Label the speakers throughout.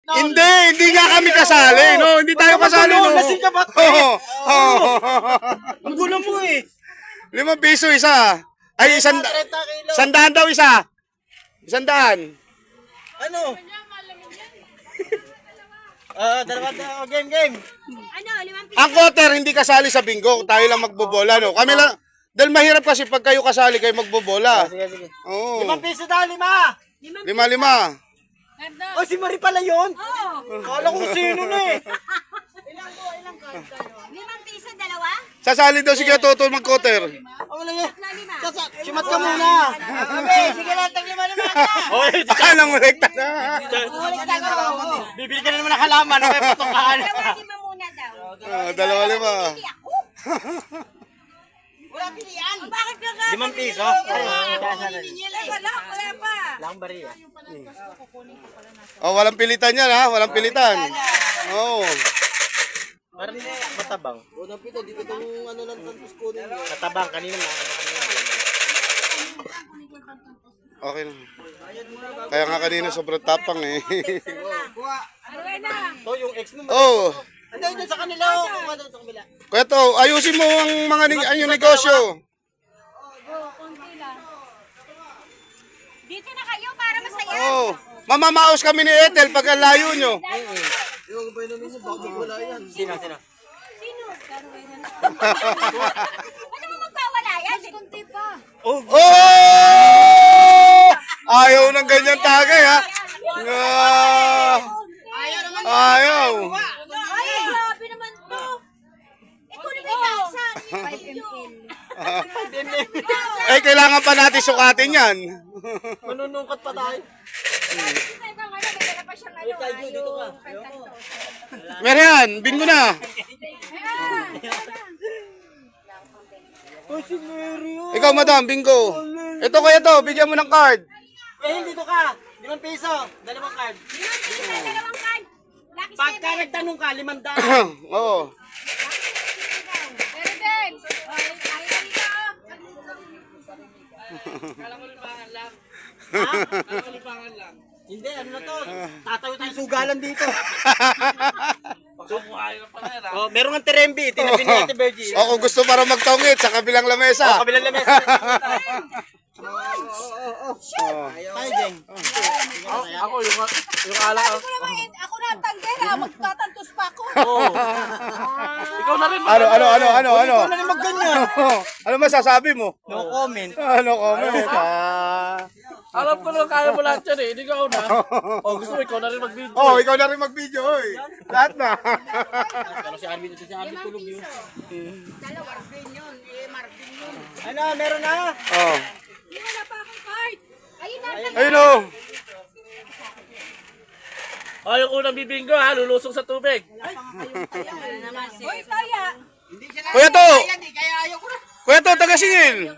Speaker 1: Hindi nga kami kasali, no? Hindi tayo kasali, no?
Speaker 2: Lasing ka ba? Ang gulo mo eh.
Speaker 1: 5 piso isa. Ay, 100 daw isa. 100.
Speaker 2: Ano? Dalawa. Game.
Speaker 3: Ano, 5 piso?
Speaker 1: Ang quarter hindi kasali sa bingo. Tayo lang magbobola, no? Kami lang. Dahil mahirap kasi pag kayo kasali, kayo magbobola.
Speaker 2: Sige.
Speaker 1: Oo.
Speaker 2: 5 piso daw, 5.
Speaker 1: 5.
Speaker 2: Oh, si Marie pala yun?
Speaker 3: Oo.
Speaker 2: Kala ko sino na eh.
Speaker 3: 5 piso, dalawa?
Speaker 1: Sasali daw si Kuya Toto mag-quarter.
Speaker 2: Wala yan.
Speaker 3: Lima.
Speaker 2: Simat ka muna. Sige lang, tag-5 ka. Oy,
Speaker 1: Anong rekta na?
Speaker 2: bibili ka na naman ng halaman. Okay, patukahan.
Speaker 3: Dalawa, 5 muna daw.
Speaker 1: 2, 5.
Speaker 3: Hindi ako. Wala pilihan. Bakit ka ka?
Speaker 2: 5 piso?
Speaker 3: Wala pa.
Speaker 2: Lang bari ah.
Speaker 1: Oh, walang pilitan yan, ha? Walang pilitan. Oo.
Speaker 2: Parang matabang. Unang pito, dito itong ano lang tantos ko din. Matabang, kanina na.
Speaker 1: Okay na. Kaya nga kanina sobrang tapang, eh.
Speaker 2: So, yung ex mo.
Speaker 1: Oh.
Speaker 2: Ano yun sa kanila? Kung ano sa kabila.
Speaker 1: Kuya To, ayusin mo ang mga yung negosyo.
Speaker 3: Dito na kayo para masaya.
Speaker 1: Oh. Mamamaos kami ni Ethel pag ang layo nyo.
Speaker 2: Yung ba yun mo, bakit wala yan? Sino?
Speaker 3: Sino? Ano mo magpawala yan? Kunti pa.
Speaker 1: Oh! Ayaw ng ganyan tagay, ha? Ayaw.
Speaker 3: Ay, grabe naman to. Kunin mo yung tasa. 5 ml.
Speaker 1: Eh, kailangan pa natin sukatin yan.
Speaker 2: Manunungkat pa tayo. Dito ka.
Speaker 1: Meron, bingo na.
Speaker 2: Oh, si Mary.
Speaker 1: Ikaw, madam, bingo. Ito kaya to, bigyan mo ng card.
Speaker 2: Dito ka. 5 piso. 2 card.
Speaker 3: 5 piso, dalawang card. Lucky
Speaker 2: Pagka
Speaker 3: 7.
Speaker 2: nagtanong ka, 500.
Speaker 1: Oo.
Speaker 3: Pero din. Tayo na dito.
Speaker 2: Hindi, ano na to? Tatayo tayong sugalan dito. Oh, meron ng terembi. Tinabi ni Ate Virgie.
Speaker 1: O kung gusto para magtongit sa kabilang lamesa.
Speaker 2: Kabilang lamesa. Tayo, Jeng.
Speaker 4: Ako yung ala.
Speaker 3: Ako na tanggal. Magtatantos pa ako.
Speaker 4: Ikaw na rin.
Speaker 1: Ano?
Speaker 2: Ikaw na rin magganyan.
Speaker 1: Ano masasabi mo?
Speaker 2: No comment.
Speaker 1: Ano comment?
Speaker 4: Alam ko lang kaya mo lahat yan eh. Hindi ka una. O gusto mo ikaw na rin mag-video.
Speaker 1: Oh, ikaw na rin mag-video, oy. Lahat na.
Speaker 2: Pero si Arvin ito, si Arvin tulog yun. Ano, meron na?
Speaker 1: Oh.
Speaker 3: Wala pa akong card. Ayun na.
Speaker 1: Ayun oh.
Speaker 4: O yung unang bibinggo ha, lulusong sa tubig.
Speaker 3: Uy, kaya.
Speaker 1: Kuya To. Kuya To, taga-singil.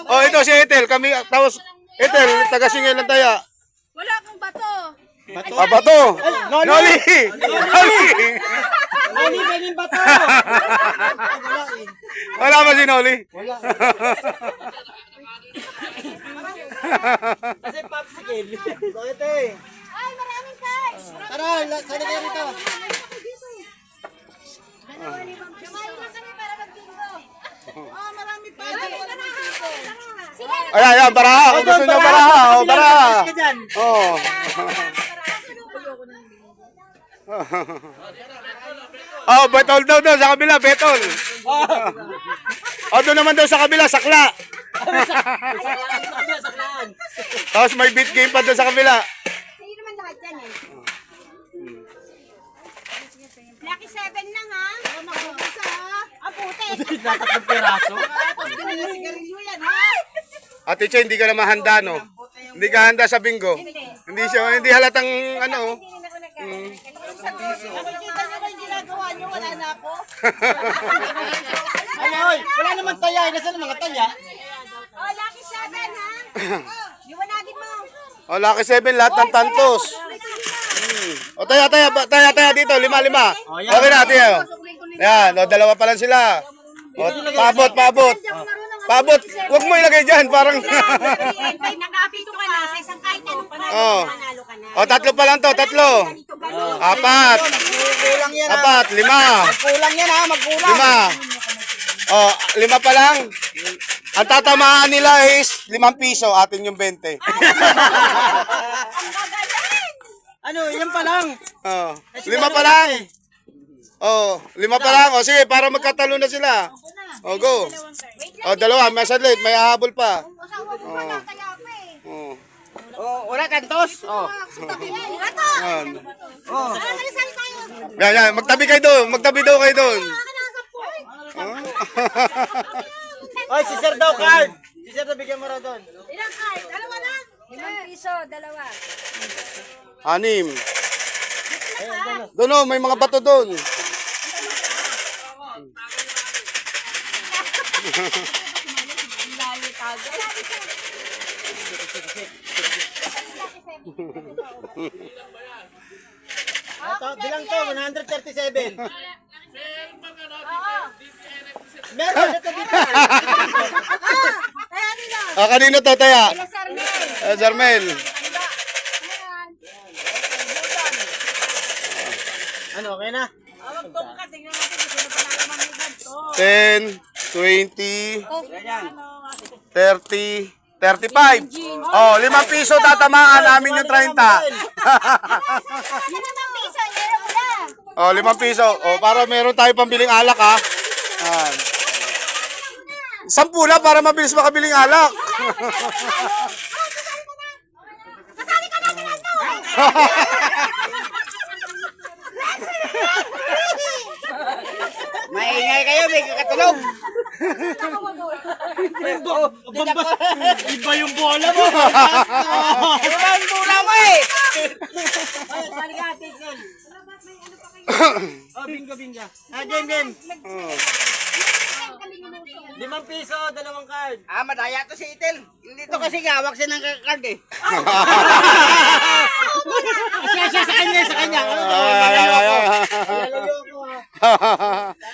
Speaker 1: Oh, ito si Ethel. Kami, tapos, Ethel, taga-singil ng taya.
Speaker 3: Wala akong bato.
Speaker 1: Bato. Noli.
Speaker 2: Nani, ganin ba to?
Speaker 1: Wala ba si Noli?
Speaker 2: Kasi popsicle. Bakit eh?
Speaker 3: Ay, maraming cash.
Speaker 2: Tara, sana kayo rito.
Speaker 3: Kumain na kami para mag-bingo. Oh, marami pa. Sige,
Speaker 1: Ayan, baraha. Kung gusto nyo baraha. Oh, baraha.
Speaker 2: Ka dyan.
Speaker 1: Oh. Oh, betol daw sa kabila, betol. Oh, doon naman daw sa kabila, sakla.
Speaker 2: Saklaan.
Speaker 1: Tapos may beat game pa doon sa kabila.
Speaker 3: sa'yo naman lahat yan eh. Lucky 7 lang ha. Mabubusa ha. Ang puti.
Speaker 2: Natatlong piraso.
Speaker 1: Ate Che, hindi ka na mahanda, no? Hindi ka handa sa bingo. Hindi halatang ano.
Speaker 3: Nakikita nyo ba yung ginagawa nyo? Wala na ako.
Speaker 2: Ano, oy, wala naman taya. Nasaan ang mga taya?
Speaker 3: Oh, lucky 7 ha. Liwanagin mo.
Speaker 1: Oh, Lucky 7, lahat ng tantos. O, taya dito, 5. Okay na, ate. Yan, o, 2 pa lang sila. O, paabot. Paabot, huwag mo ilagay dyan, parang...
Speaker 3: Pag nakapito ka na sa isang kahit anong parang
Speaker 1: Oh.
Speaker 3: nanalo ka na.
Speaker 1: O, tatlo pa lang to, tatlo. Apat.
Speaker 2: Kulang yan ha.
Speaker 1: Apat, lima.
Speaker 2: Kulang yan ha, magkulang.
Speaker 1: Lima. O, lima pa lang. Ang tatamaan nila is 5 piso, atin yung 20.
Speaker 2: Ano, yan pa lang.
Speaker 1: Oh, lima pa lang. Oh, lima pa lang. O, sige, para magkatalo na sila. O, go. O, dalawa, may sadlit, may hahabol pa. Oh.
Speaker 2: Oh, wala kantos. Oh.
Speaker 1: Yan.
Speaker 2: Oh.
Speaker 1: Yan, yan. Magtabi kayo doon. Magtabi daw kayo doon.
Speaker 2: Oy, si Sir daw card. Si Sir daw bigyan mo raw doon.
Speaker 3: Ilang card? Dalawa lang. 5 piso, dalawa.
Speaker 1: 6. Doon o, may mga bato doon.
Speaker 2: Ito, bilang to, 137. Meron ito dito.
Speaker 3: Kaya nila.
Speaker 1: Ah, kanino to, Taya?
Speaker 3: Kila Sarmel.
Speaker 1: Jarmel.
Speaker 3: Ayan.
Speaker 2: Ano, okay na?
Speaker 1: 10, 20,
Speaker 3: Oh,
Speaker 1: 30, 35. Oh, 5 piso tatamaan namin yung 30.
Speaker 3: yun naman piso, meron mo na.
Speaker 1: Oh, 5 piso. Oh, para meron tayo pambiling alak ha. Yan. 10 na para mabilis makabiling alak.
Speaker 3: Kasali ka na sa nanto.
Speaker 2: Maingay kayo, may kakatulog. Iba yung bola mo. Iba yung bola mo eh. Ay, sali ka, Tizen. Oh, bingo. Ah, game. 5 piso, 2 card. Ah, madaya to si Itel. Hindi to kasi gawak siya ng card eh. Siya sa kanya. Ano to? Lalayo ko ha.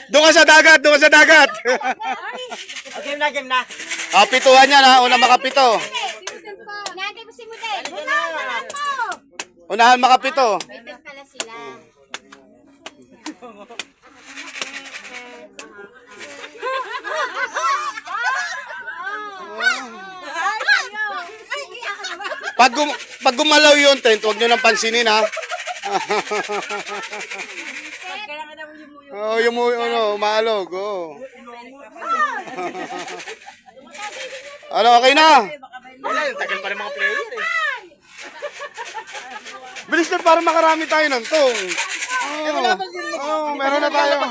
Speaker 1: Doon ka sa dagat, doon ka sa dagat.
Speaker 2: Oh, game na.
Speaker 1: Ah, pituhan yan ha, una makapito.
Speaker 3: Nanti mo si Mudel. Butaan mo.
Speaker 1: Unahan makapito.
Speaker 3: Waitin pala sila.
Speaker 1: Pag gumalaw yung tent, huwag nyo nang pansinin ha. Oh, yung maalog. Oh. Ano, okay na?
Speaker 2: Tagal pa rin mga player eh.
Speaker 1: Bilis na para makarami tayo ng tong. Oh, meron na tayo.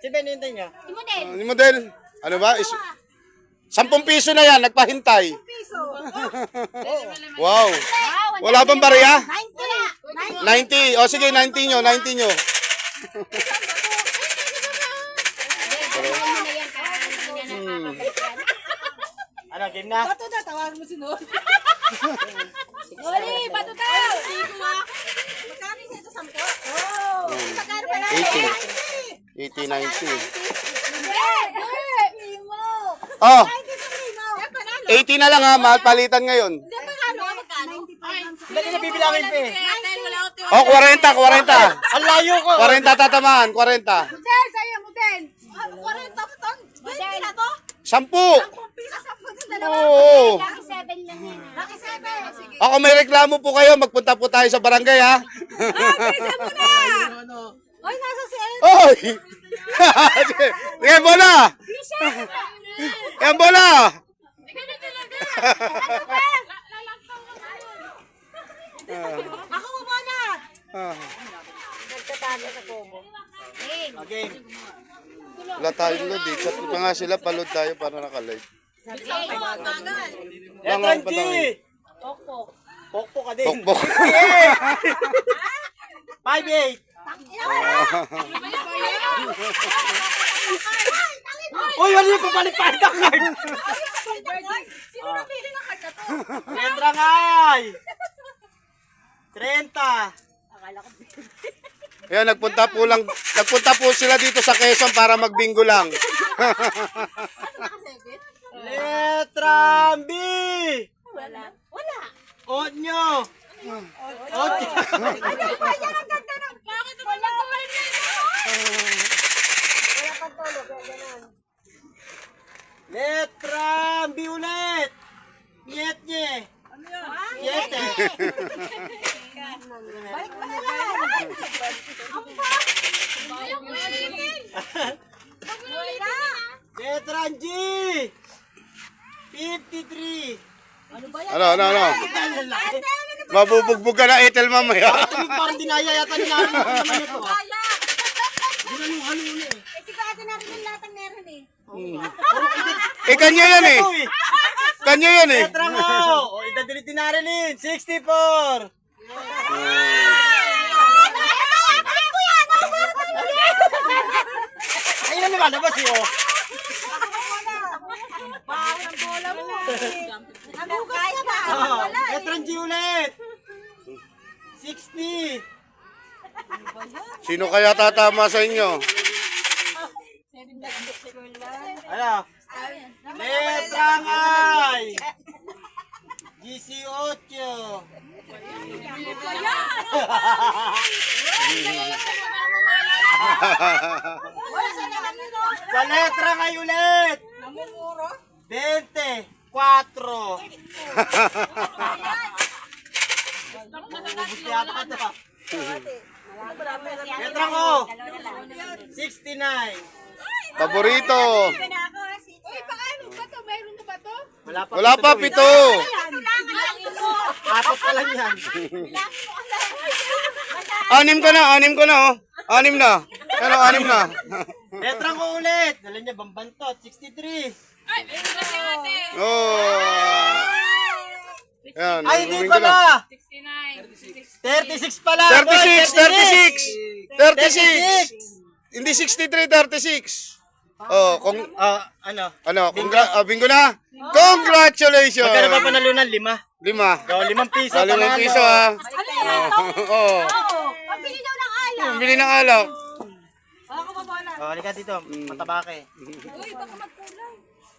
Speaker 2: Si Ben, hintay niya.
Speaker 3: Si Mudel.
Speaker 1: Yung model, ano ba? 10 piso na yan, nagpahintay. Wow. Wala bang bariya?
Speaker 3: 90 na.
Speaker 1: 90. O sige, 90 nyo, 90 nyo.
Speaker 2: Ano, game na?
Speaker 3: Oli, bato daw. Magkano ito 10? Oh. Magkano pala?
Speaker 1: 80, 90.
Speaker 3: Oh.
Speaker 1: Oh, 80 na lang ha, mahal palitan ngayon.
Speaker 3: Magkano?
Speaker 2: Dali na bibilangin pa eh.
Speaker 1: Oh, 40, 40.
Speaker 2: Ang layo ko.
Speaker 1: 40 tatamaan, 40.
Speaker 3: Mudel, sa'yo, Mudel. 40 ton. 20 na to?
Speaker 1: 10.
Speaker 3: Piso 10 dalawa.
Speaker 1: Oo.
Speaker 3: Lucky 7 lang yan. Lucky 7. Sige.
Speaker 1: Ako may reklamo po kayo, magpunta po tayo sa barangay ha.
Speaker 3: Bilisan mo na. Oy, nasa si El.
Speaker 1: Oy! Sige, bola! Yan bola!
Speaker 3: Ganun talaga. Ano ba? Ako mo muna. Nagtatago sa kubo.
Speaker 2: Game.
Speaker 1: Wala tayong load eh. Chat pa nga sila, paload tayo para nakalive.
Speaker 2: Letran G. Pokpok ka din.
Speaker 1: Pokpok.
Speaker 2: 5-8. Uy, wala yung papalit-palit ang card.
Speaker 3: Sino napili ng card na to?
Speaker 2: Letra ngay. 30.
Speaker 1: Ayan, nagpunta po sila dito sa Quezon para magbingo lang.
Speaker 2: Letra B.
Speaker 3: Wala. Wala.
Speaker 2: Onyo. Ocho.
Speaker 3: Bakit wala ka pa rin
Speaker 2: Letra B ulit. Siete. Siete.
Speaker 3: Balik mo na lang. Wala.
Speaker 2: Letra G. 53.
Speaker 1: Ano? Mabubugbog ka na Ethel mamaya.
Speaker 2: Ito parang dinaya yata ni Nani. Ano naman ito ah?
Speaker 3: Kaya.
Speaker 2: Halo-halo eh.
Speaker 3: Sigurado natin yung latang meron eh.
Speaker 1: Kanya yan eh.
Speaker 2: Ito eh.
Speaker 1: Kanya yan eh.
Speaker 2: Letra O. O, idadilit ni Narilyn. 64. Ayun na naman, labas eh, oh.
Speaker 3: Parang bola mo. Nagugas ka ba?
Speaker 2: Oh,
Speaker 3: Wala eh.
Speaker 2: letra G ulit. 60.
Speaker 1: Sino kaya tatama sa inyo?
Speaker 2: Ano? Letra I. 18.
Speaker 3: Wala sa naman nito.
Speaker 2: Sa letra I ulit. 20. 4. Ubus yata ka to. Letra O. 69.
Speaker 1: Paborito.
Speaker 3: Uy, paano ba to? Mayroon na ba to?
Speaker 1: Wala pa, pito.
Speaker 2: Apat pa lang yan.
Speaker 1: Anim ka na oh. Anim na. Ano, anim na.
Speaker 2: Letra ko ulit. Dala niya, bambantot. 63.
Speaker 1: Oh. Yan,
Speaker 2: Ay, hindi
Speaker 1: uling ko na.
Speaker 2: pala. 36 pala.
Speaker 1: 36. Hindi 63, 36. Oh,
Speaker 2: Ano?
Speaker 1: bingo na. Congratulations.
Speaker 2: Magkano ba panalunan? 5.
Speaker 1: 5.
Speaker 2: O, 5 piso.
Speaker 1: 5
Speaker 2: panalo.
Speaker 1: piso ah.
Speaker 3: Ano yan?
Speaker 1: Oo.
Speaker 3: Pabili daw ng alak.
Speaker 1: Bili ng alak.
Speaker 3: Baka mabala.
Speaker 2: O, halika dito. Mataba ka eh.
Speaker 3: Uy, baka magkulay.